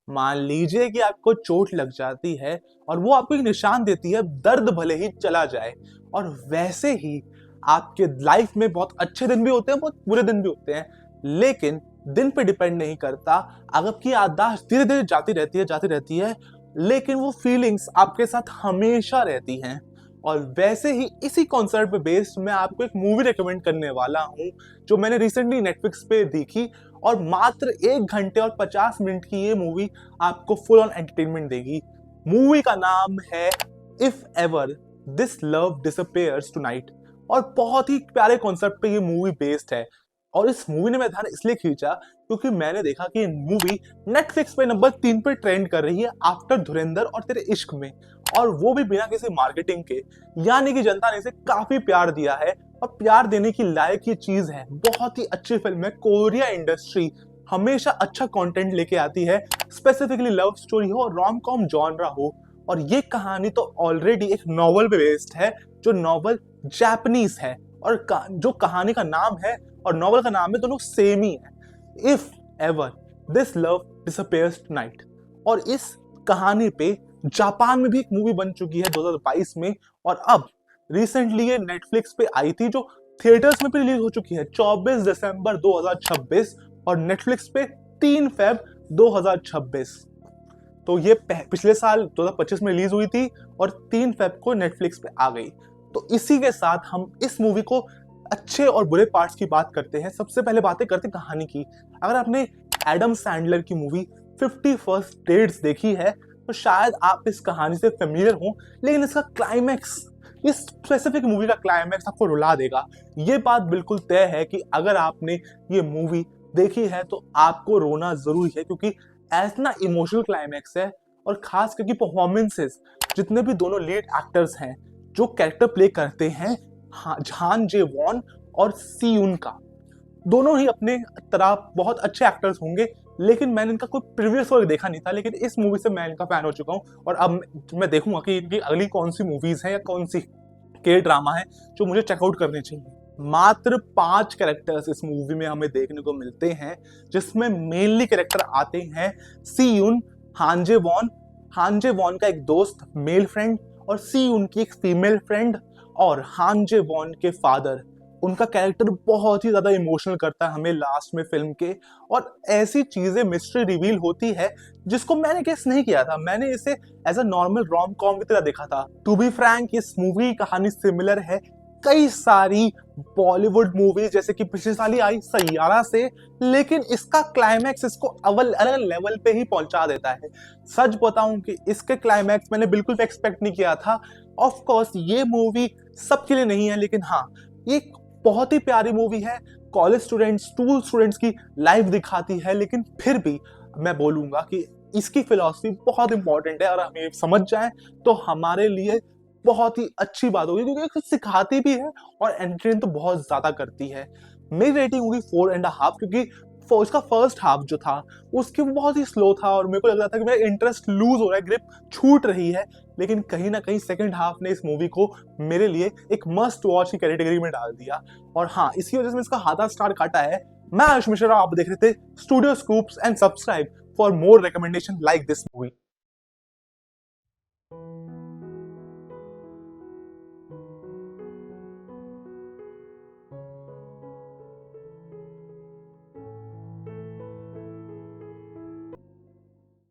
मान लीजिए कि आपको चोट लग जाती है और वो आपको एक निशान देती है, दर्द भले ही चला जाए। और वैसे ही आपके लाइफ में बहुत अच्छे दिन भी होते हैं, बहुत बुरे दिन भी होते हैं, लेकिन दिन पे डिपेंड नहीं करता। आपकी याददाश्त धीरे धीरे जाती रहती है, लेकिन वो फीलिंग्स आपके साथ हमेशा रहती हैं। और वैसे ही इसी कॉन्सेप्ट पे बेस्ड मैं आपको एक मूवी रिकमेंड करने वाला हूँ, जो मैंने रिसेंटली नेटफ्लिक्स पे देखी। और मात्र 1 घंटे और 50 मिनट की ये मूवी आपको फुल ऑन एंटरटेनमेंट देगी। मूवी का नाम है if ever this love disappears tonight. और बहुत ही प्यारे कॉन्सेप्ट पे ये मूवी बेस्ड है। और इस मूवी ने मेरा ध्यान इसलिए खींचा क्योंकि मैंने देखा कि ये मूवी नेटफ्लिक्स पे नंबर 3 पे ट्रेंड कर रही है आफ्टर धुरंधर और तेरे इश्क में। और वो भी बिना किसी मार्केटिंग के, यानी कि जनता ने इसे काफी प्यार दिया है। और प्यार देने की लायक ये चीज है, बहुत ही अच्छी फिल्म है। कोरिया इंडस्ट्री हमेशा अच्छा कंटेंट लेके आती है, स्पेसिफिकली लव स्टोरी हो, रोम कॉम जॉनरा हो। और ये कहानी तो ऑलरेडी एक नॉवल पे बेस्ड है, जो नॉवल जापानीज है। और जो कहानी का नाम है और नॉवल का नाम है, दोनों सेम ही है, if ever this love disappears tonight. और इस कहानी पे जापान में भी एक मूवी बन चुकी है 2022 में। और अब रिसेंटली ये नेटफ्लिक्स पे आई थी, जो थिएटर्स में भी रिलीज हो चुकी है 24 दिसंबर 2026 और नेटफ्लिक्स पे 3 फेब 2026। तो ये पिछले साल 2025 में रिलीज हुई थी और 3 फेब को नेटफ्लिक्स पे आ गई। तो इसी के साथ हम इस मूवी को अच्छे और बुरे पार्ट्स की बात करते हैं। सबसे पहले बातें करते हैं कहानी की। अगर आपने एडम सैंडलर की मूवी 50 फर्स्ट डेट्स देखी है तो शायद आप इस कहानी से फेमिलियर हो, लेकिन इसका क्लाइमैक्स, इस स्पेसिफिक मूवी का क्लाइमैक्स आपको रुला देगा। ये बात बिल्कुल तय है कि अगर आपने ये मूवी देखी है तो आपको रोना जरूरी है, क्योंकि ऐसा इमोशनल क्लाइमैक्स है। और खास करके परफॉर्मेंसेस, जितने भी दोनों लीड एक्टर्स हैं जो कैरेक्टर प्ले करते हैं, झान जे वॉन और सी यून का, दोनों ही अपने तरह बहुत अच्छे एक्टर्स होंगे। लेकिन मैंने इनका कोई प्रीवियस वर्क देखा नहीं था, लेकिन इस मूवी से मैं इनका फैन हो चुका हूँ। और अब मैं देखूंगा कि इनकी अगली कौन सी मूवीज हैं या कौन सी के ड्रामा है जो मुझे चेकआउट करने चाहिए। मात्र 5 कैरेक्टर्स इस मूवी में हमें देखने को मिलते हैं, जिसमें मेनली कैरेक्टर आते हैं सी यून, हांजे वॉन का एक दोस्त मेल फ्रेंड, और सी यून की एक फीमेल फ्रेंड, और हांजे वॉन के फादर। उनका कैरेक्टर बहुत ही ज्यादा इमोशनल करता है हमें लास्ट में फिल्म के। और ऐसी चीजें मिस्ट्री रिवील होती है जिसको मैंने गेस नहीं किया था। मैंने इसे as a normal rom com की तरह देखा था। टू बी फ्रैंक, इस मूवी की कहानी सिमिलर है कई सारी बॉलीवुड मूवीज, जैसे कि पिछले साल ही आई सैयारा से, लेकिन इसका क्लाइमैक्स इसको अलग लेवल पे ही पहुंचा देता है। सच बताऊं कि इसके क्लाइमैक्स मैंने बिल्कुल एक्सपेक्ट नहीं किया था। ऑफ कोर्स ये मूवी सबके लिए नहीं है, लेकिन हाँ, ये बहुत ही प्यारी मूवी है। कॉलेज स्टूडेंट्स, स्कूल स्टूडेंट्स की लाइफ दिखाती है, लेकिन फिर भी मैं बोलूंगा कि इसकी फिलॉसफी बहुत इंपॉर्टेंट है। और हम ये समझ जाएं तो हमारे लिए बहुत ही अच्छी बात होगी, क्योंकि कुछ सिखाती भी है और एंटरटेन तो बहुत ज्यादा करती है। मेरी रेटिंग होगी 4.5, क्योंकि इसका फर्स्ट हाफ जो था उसकी वो बहुत ही स्लो था और मेरे को लग रहा था कि मेरा इंटरेस्ट लूज हो रहा है, ग्रिप छूट रही है। लेकिन कहीं ना कहीं सेकंड हाफ ने इस मूवी को मेरे लिए एक मस्ट वॉच की कैटेगरी में डाल दिया। और हाँ, इसी वजह से इसका आधा स्टार काटा है। मैं आयुष मिश्रा, आप देख रहे थे studio scoops, and subscribe for more recommendation like this movie.